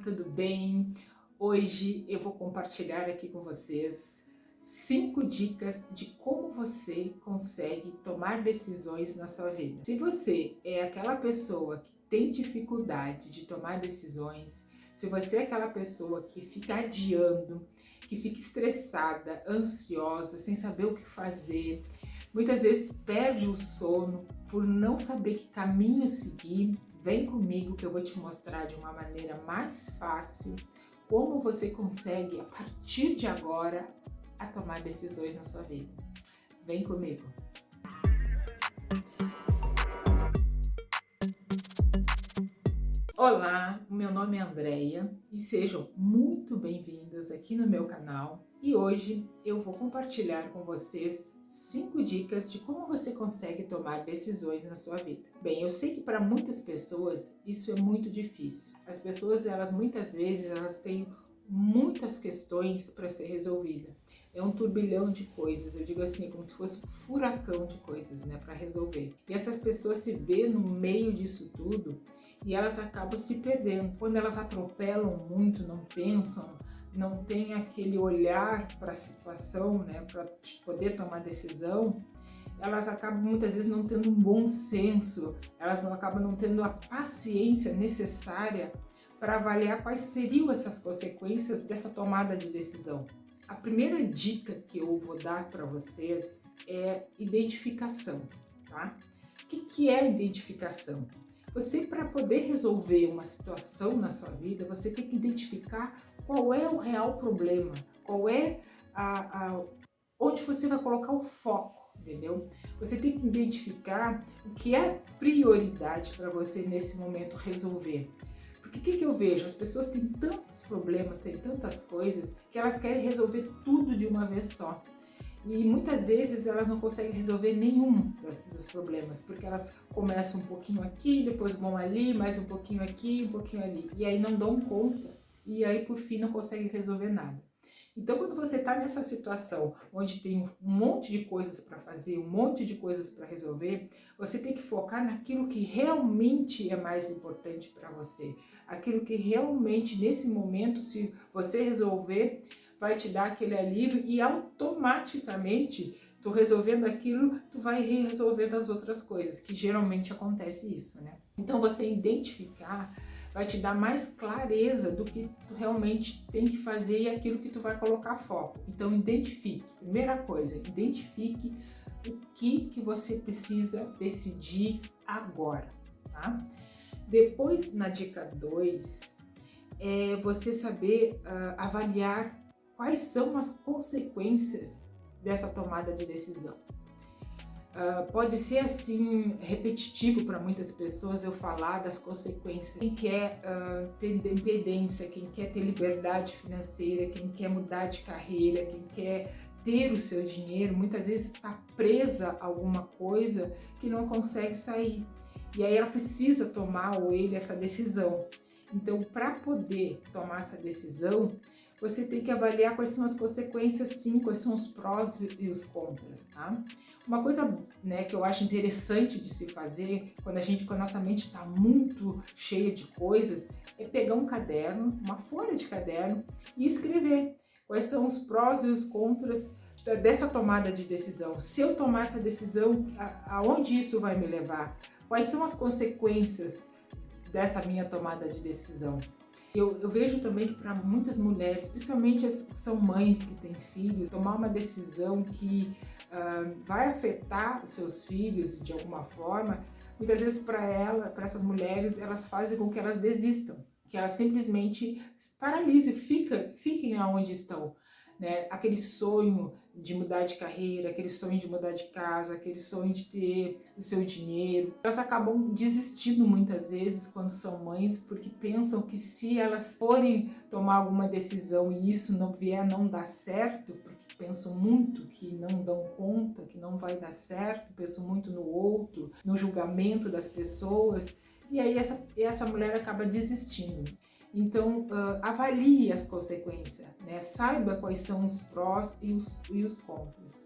tudo bem? Hoje eu vou compartilhar aqui com vocês 5 dicas de como você consegue tomar decisões na sua vida. Se você é aquela pessoa que tem dificuldade de tomar decisões, se você é aquela pessoa que fica adiando, que fica estressada, ansiosa, sem saber o que fazer, muitas vezes perde o sono por não saber que caminho seguir, vem comigo que eu vou te mostrar de uma maneira mais fácil como você consegue, a partir de agora, a tomar decisões na sua vida. Vem comigo! Olá, meu nome é Andreia e sejam muito bem-vindas aqui no meu canal. E hoje eu vou compartilhar com vocês 5 dicas de como você consegue tomar decisões na sua vida. Bem, eu sei que para muitas pessoas isso é muito difícil. As pessoas, muitas vezes, elas têm muitas questões para ser resolvida. É um turbilhão de coisas, eu digo assim, como se fosse um furacão de coisas, né, para resolver. E essas pessoas se vêem no meio disso tudo e elas acabam se perdendo. Quando elas atropelam muito, não pensam, não tem aquele olhar para a situação, né, para poder tomar decisão, elas acabam muitas vezes não tendo um bom senso, elas acabam não tendo a paciência necessária para avaliar quais seriam essas consequências dessa tomada de decisão. A primeira dica que eu vou dar para vocês é identificação, tá? O que é identificação? Você, para poder resolver uma situação na sua vida, você tem que identificar qual é o real problema, qual é onde você vai colocar o foco, entendeu? Você tem que identificar o que é prioridade para você nesse momento resolver. Porque o que eu vejo? As pessoas têm tantos problemas, têm tantas coisas, que elas querem resolver tudo de uma vez só. E muitas vezes elas não conseguem resolver nenhum dos problemas, porque elas começam um pouquinho aqui, depois vão ali, mais um pouquinho aqui, um pouquinho ali. E aí não dão conta, e aí por fim não conseguem resolver nada. Então, quando você está nessa situação onde tem um monte de coisas para fazer, um monte de coisas para resolver, você tem que focar naquilo que realmente é mais importante para você. Aquilo que realmente, nesse momento, se você resolver, vai te dar aquele alívio e automaticamente, tu resolvendo aquilo, tu vai resolvendo as outras coisas, que geralmente acontece isso, né? Então, você identificar vai te dar mais clareza do que tu realmente tem que fazer e aquilo que tu vai colocar foco. Então, identifique. Primeira coisa, identifique o que você precisa decidir agora, tá? Depois, na dica 2, é você saber avaliar quais são as consequências dessa tomada de decisão. Pode ser assim repetitivo para muitas pessoas eu falar das consequências. Quem quer ter independência, quem quer ter liberdade financeira, quem quer mudar de carreira, quem quer ter o seu dinheiro, muitas vezes está presa a alguma coisa que não consegue sair. E aí ela precisa tomar ou ele essa decisão. Então, para poder tomar essa decisão, você tem que avaliar quais são as consequências, sim, quais são os prós e os contras, tá? Uma coisa, né, que eu acho interessante de se fazer quando a nossa mente está muito cheia de coisas, é pegar um caderno, uma folha de caderno e escrever quais são os prós e os contras dessa tomada de decisão. Se eu tomar essa decisão, aonde isso vai me levar? Quais são as consequências dessa minha tomada de decisão? Eu vejo também que para muitas mulheres, principalmente as que são mães que têm filhos, tomar uma decisão que vai afetar os seus filhos de alguma forma, muitas vezes para essas mulheres, elas fazem com que elas desistam, que elas simplesmente paralisem, fiquem aonde estão. Né? Aquele sonho de mudar de carreira, aquele sonho de mudar de casa, aquele sonho de ter o seu dinheiro. Elas acabam desistindo muitas vezes quando são mães, porque pensam que se elas forem tomar alguma decisão e isso não vier a não dar certo, porque pensam muito que não dão conta, que não vai dar certo, pensam muito no outro, no julgamento das pessoas, e aí essa mulher acaba desistindo. Então, avalie as consequências, né? Saiba quais são os prós e os contras.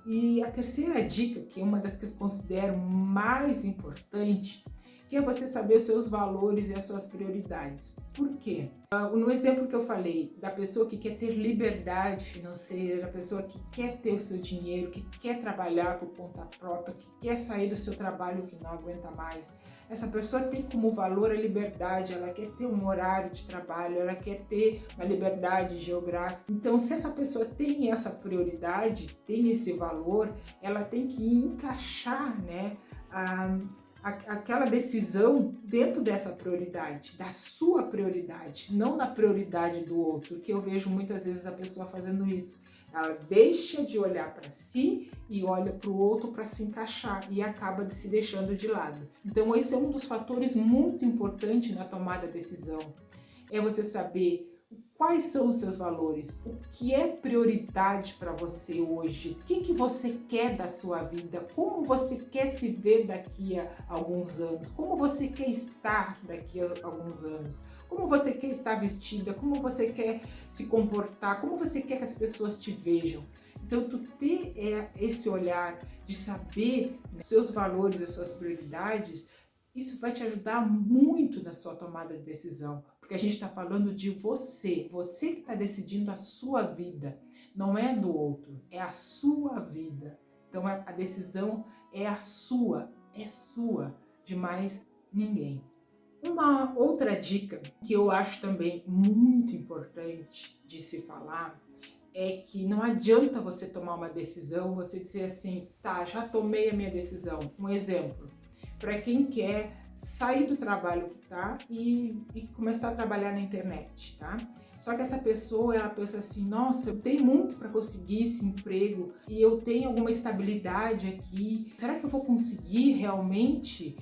E a terceira dica, que é uma das que eu considero mais importante, que é você saber os seus valores e as suas prioridades. Por quê? No exemplo que eu falei, da pessoa que quer ter liberdade financeira, da pessoa que quer ter o seu dinheiro, que quer trabalhar por conta própria, que quer sair do seu trabalho que não aguenta mais, essa pessoa tem como valor a liberdade, ela quer ter um horário de trabalho, ela quer ter uma liberdade geográfica. Então, se essa pessoa tem essa prioridade, tem esse valor, ela tem que encaixar, né, aquela decisão dentro dessa prioridade, da sua prioridade, não na prioridade do outro, que eu vejo muitas vezes a pessoa fazendo isso. Ela deixa de olhar para si e olha para o outro para se encaixar e acaba se deixando de lado. Então esse é um dos fatores muito importantes na tomada de decisão. É você saber quais são os seus valores, o que é prioridade para você hoje, o que você quer da sua vida, como você quer se ver daqui a alguns anos, como você quer estar daqui a alguns anos, como você quer estar vestida, como você quer se comportar, como você quer que as pessoas te vejam. Então, tu ter esse olhar de saber, né, seus valores e suas prioridades, isso vai te ajudar muito na sua tomada de decisão, porque a gente está falando de você que está decidindo a sua vida, não é do outro, é a sua vida. Então a decisão é sua, de mais ninguém. Uma outra dica que eu acho também muito importante de se falar é que não adianta você tomar uma decisão, você dizer assim, tá, já tomei a minha decisão. Um exemplo, para quem quer sair do trabalho que tá e começar a trabalhar na internet, tá? Só que essa pessoa, ela pensa assim, nossa, eu tenho muito para conseguir esse emprego e eu tenho alguma estabilidade aqui. Será que eu vou conseguir realmente?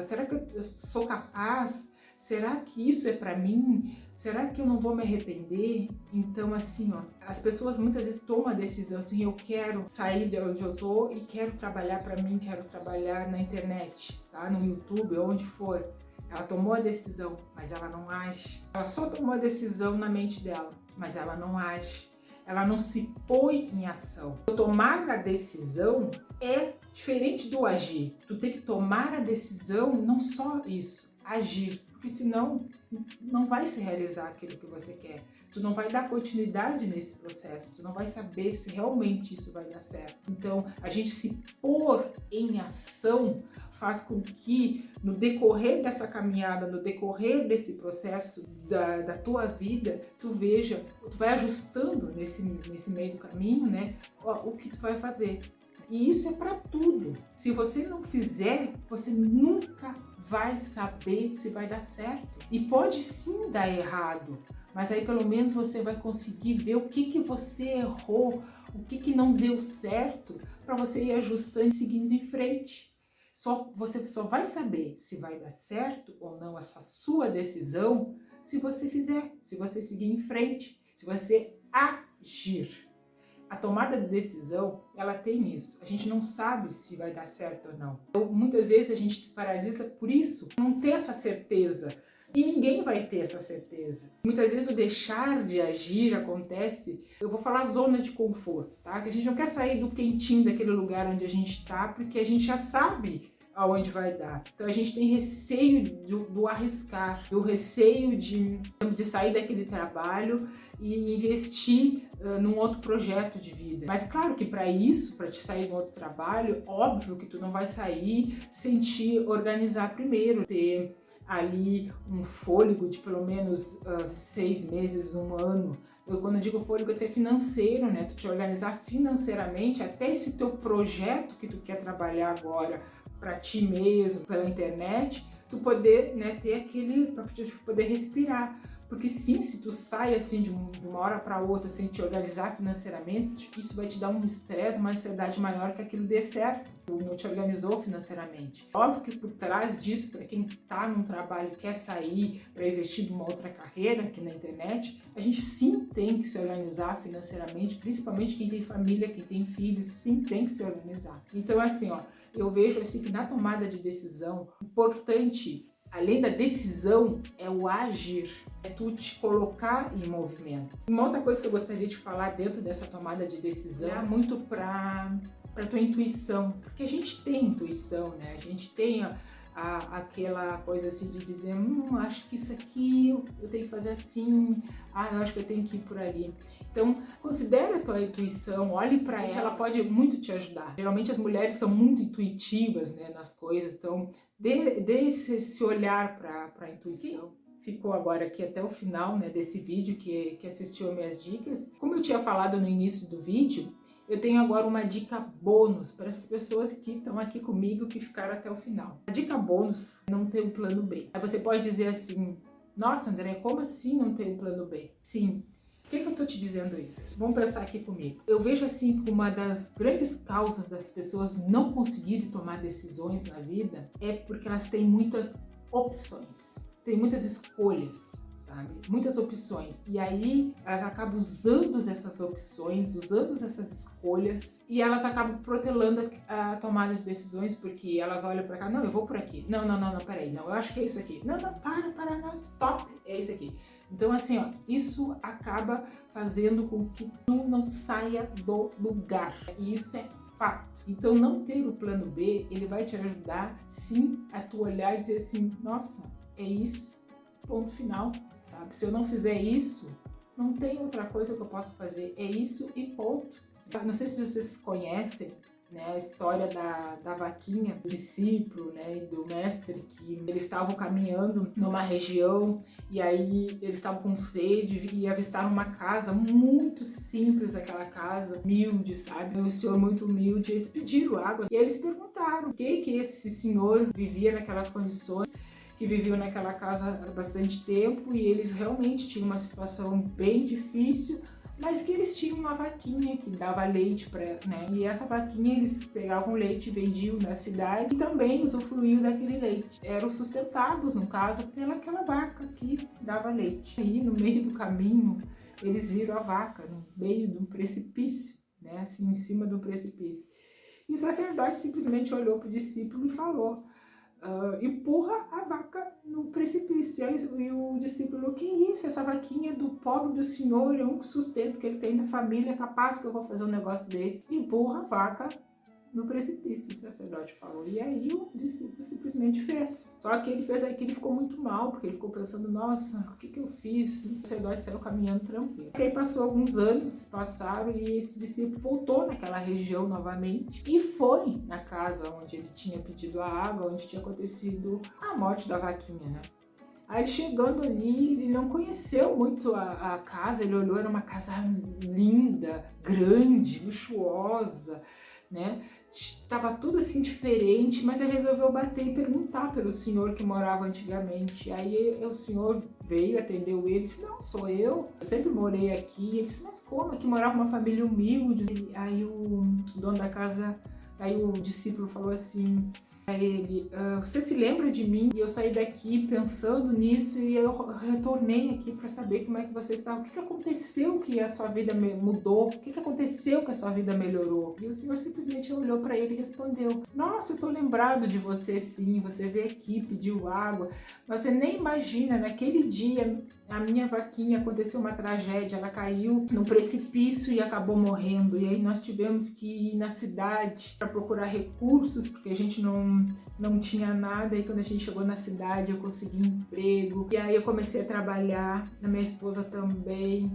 Será que eu sou capaz? Será que isso é para mim? Será que eu não vou me arrepender? Então, assim, ó, as pessoas muitas vezes tomam a decisão assim, eu quero sair de onde eu tô e quero trabalhar para mim, quero trabalhar na internet, tá? No YouTube, onde for. Ela tomou a decisão, mas ela não age. Ela só tomou a decisão na mente dela, mas ela não age. Ela não se põe em ação. Tomar a decisão é diferente do agir. Tu tem que tomar a decisão, não só isso, agir. Porque senão não vai se realizar aquilo que você quer. Tu não vai dar continuidade nesse processo, tu não vai saber se realmente isso vai dar certo. Então, a gente se pôr em ação faz com que no decorrer dessa caminhada, no decorrer desse processo da tua vida, tu veja, tu vai ajustando nesse meio do caminho, né, o que tu vai fazer. E isso é para tudo. Se você não fizer, você nunca vai saber se vai dar certo. E pode sim dar errado, mas aí pelo menos você vai conseguir ver o que você errou, o que não deu certo, para você ir ajustando e seguindo em frente. Você só vai saber se vai dar certo ou não essa sua decisão se você fizer, se você seguir em frente, se você agir. A tomada de decisão, ela tem isso. A gente não sabe se vai dar certo ou não. Então, muitas vezes a gente se paralisa por isso, não ter essa certeza. E ninguém vai ter essa certeza. Muitas vezes o deixar de agir acontece, eu vou falar zona de conforto, tá? Que a gente não quer sair do quentinho daquele lugar onde a gente está, porque a gente já sabe aonde vai dar. Então a gente tem receio do arriscar, do receio de sair daquele trabalho e investir num outro projeto de vida. Mas claro que para isso, para te sair de um outro trabalho, óbvio que tu não vai sair sem te organizar primeiro, ter ali um fôlego de pelo menos 6 meses, 1 ano. Quando eu digo fôlego, isso é financeiro, né? Tu te organizar financeiramente até esse teu projeto que tu quer trabalhar agora para ti mesmo, pela internet, tu poder, né, ter aquele, para poder respirar. Porque sim, se tu sai assim de uma hora para outra sem te organizar financeiramente, isso vai te dar um estresse, uma ansiedade maior que aquilo dê certo. Tu não te organizou financeiramente. Óbvio que por trás disso, para quem está num trabalho e quer sair para investir numa outra carreira aqui na internet, a gente sim tem que se organizar financeiramente, principalmente quem tem família, quem tem filhos, sim tem que se organizar. Então assim, ó, eu vejo assim que na tomada de decisão, importante, além da decisão, é o agir, é tu te colocar em movimento. Uma outra coisa que eu gostaria de falar dentro dessa tomada de decisão é muito para tua intuição, porque a gente tem intuição, né? A gente tem aquela coisa assim de dizer, acho que isso aqui eu tenho que fazer assim, eu acho que eu tenho que ir por ali. Então, considere a tua intuição, olhe para ela pode muito te ajudar. Geralmente as mulheres são muito intuitivas, né, nas coisas, então dê esse olhar para a intuição. Ficou agora aqui até o final, né, desse vídeo que assistiu a minhas dicas. Como eu tinha falado no início do vídeo, eu tenho agora uma dica bônus para essas pessoas que estão aqui comigo, que ficaram até o final. A dica bônus é não ter um plano B. Aí você pode dizer assim, nossa, André, como assim não ter um plano B? Sim. Por que eu tô te dizendo isso? Vamos pensar aqui comigo. Eu vejo assim que uma das grandes causas das pessoas não conseguirem tomar decisões na vida é porque elas têm muitas opções, têm muitas escolhas, sabe? Muitas opções. E aí elas acabam usando essas opções, usando essas escolhas e elas acabam protelando a tomada de decisões porque elas olham pra cá, não, eu vou por aqui. Não, peraí, não, eu acho que é isso aqui. Não, para, não, stop, é isso aqui. Então, assim, ó, isso acaba fazendo com que tu não saia do lugar. E isso é fato. Então, não ter o plano B, ele vai te ajudar, sim, a tu olhar e dizer assim, nossa, é isso, ponto final, sabe? Se eu não fizer isso, não tem outra coisa que eu possa fazer. É isso e ponto. Não sei se vocês conhecem, né, a história da vaquinha, do discípulo, né, e do mestre, que eles estavam caminhando numa região e aí eles estavam com sede e avistaram uma casa muito simples, aquela casa humilde, sabe? Um senhor muito humilde, eles pediram água e eles perguntaram o que esse senhor vivia naquelas condições, que viviam naquela casa há bastante tempo e eles realmente tinham uma situação bem difícil, mas que eles tinham uma vaquinha que dava leite para, né? E essa vaquinha eles pegavam leite e vendiam na cidade e também usufruíam daquele leite. Eram sustentados, no caso, pelaquela vaca que dava leite. Aí no meio do caminho eles viram a vaca no meio de um precipício, né? Assim, em cima do precipício. E o sacerdote simplesmente olhou para o discípulo e falou: empurra a vaca no precipício. E o discípulo, que isso? Essa vaquinha é do pobre do senhor, é um sustento que ele tem da família, é capaz que eu vou fazer um negócio desse. Empurra a vaca no precipício, o sacerdote falou. E aí o discípulo simplesmente fez. Só que ele fez aquilo e ficou muito mal, porque ele ficou pensando, nossa, o que eu fiz? O sacerdote saiu caminhando tranquilo. E aí passou alguns anos, passaram, e esse discípulo voltou naquela região novamente e foi na casa onde ele tinha pedido a água, onde tinha acontecido a morte da vaquinha, né? Aí chegando ali, ele não conheceu muito a casa, ele olhou, era uma casa linda, grande, luxuosa, né? Tava tudo assim diferente, mas ele resolveu bater e perguntar pelo senhor que morava antigamente. Aí o senhor veio, atendeu ele, disse, não, sou eu sempre morei aqui. Ele disse, mas como? Aqui morava uma família humilde. Aí o dono da casa, aí o discípulo falou assim a ele, você se lembra de mim? E eu saí daqui pensando nisso e eu retornei aqui para saber como é que você está. O que aconteceu que a sua vida mudou? O que aconteceu que a sua vida melhorou? E o senhor simplesmente olhou para ele e respondeu, nossa, eu tô lembrado de você sim, você veio aqui, pediu água, mas você nem imagina, naquele dia a minha vaquinha aconteceu uma tragédia, ela caiu num precipício e acabou morrendo. E aí nós tivemos que ir na cidade para procurar recursos, porque a gente não tinha nada. E quando a gente chegou na cidade, eu consegui emprego. E aí eu comecei a trabalhar, a minha esposa também.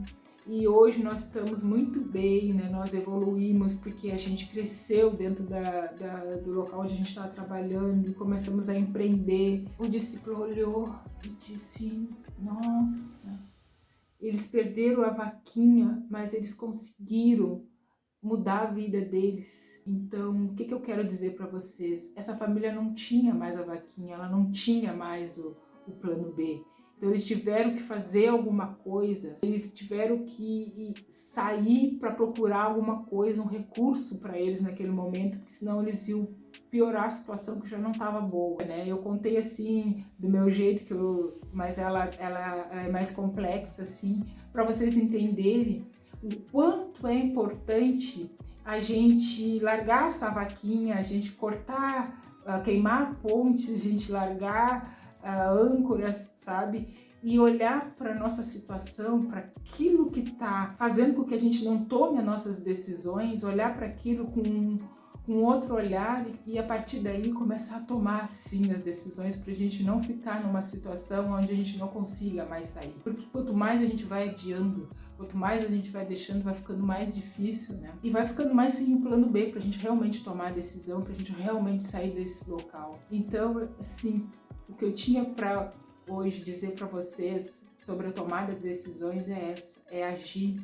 E hoje nós estamos muito bem, né? Nós evoluímos porque a gente cresceu dentro do local onde a gente estava trabalhando e começamos a empreender. O discípulo olhou e disse, nossa, eles perderam a vaquinha, mas eles conseguiram mudar a vida deles. Então, o que eu quero dizer para vocês? Essa família não tinha mais a vaquinha, ela não tinha mais o plano B. Então eles tiveram que fazer alguma coisa, eles tiveram que sair para procurar alguma coisa, um recurso para eles naquele momento, porque senão eles iam piorar a situação que já não estava boa, né? Eu contei assim do meu jeito, mas ela é mais complexa assim, para vocês entenderem o quanto é importante a gente largar essa vaquinha, a gente cortar, queimar pontes, a gente largar âncoras, sabe? E olhar para a nossa situação, para aquilo que está fazendo com que a gente não tome as nossas decisões, olhar para aquilo com com outro olhar e a partir daí começar a tomar sim as decisões para a gente não ficar numa situação onde a gente não consiga mais sair. Porque quanto mais a gente vai adiando, quanto mais a gente vai deixando, vai ficando mais difícil, né? E vai ficando mais sem um plano B pra gente realmente tomar a decisão, pra gente realmente sair desse local. Então, assim, o que eu tinha para hoje dizer para vocês sobre a tomada de decisões é essa, é agir,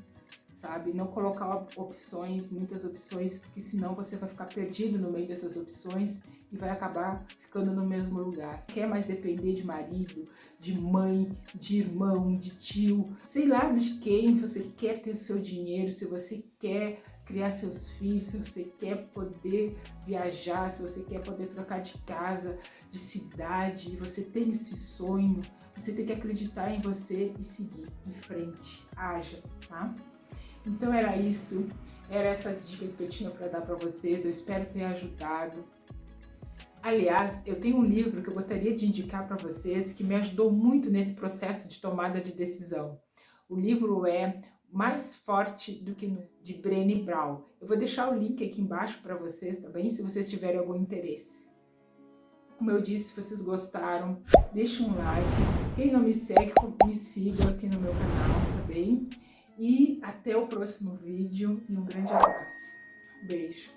sabe? Não colocar opções, muitas opções, porque senão você vai ficar perdido no meio dessas opções e vai acabar ficando no mesmo lugar. Quer mais depender de marido, de mãe, de irmão, de tio, sei lá de quem você quer ter seu dinheiro, se você quer criar seus filhos, se você quer poder viajar, se você quer poder trocar de casa, de cidade, você tem esse sonho, você tem que acreditar em você e seguir em frente, haja, tá? Então era isso, eram essas dicas que eu tinha para dar para vocês, eu espero ter ajudado. Aliás, eu tenho um livro que eu gostaria de indicar para vocês que me ajudou muito nesse processo de tomada de decisão. O livro é Mais Forte do que Nunca, de Brené Brown. Eu vou deixar o link aqui embaixo para vocês também, se vocês tiverem algum interesse. Como eu disse, se vocês gostaram, deixa um like. Quem não me segue, me siga aqui no meu canal, tá bem? E até o próximo vídeo e um grande abraço. Beijo!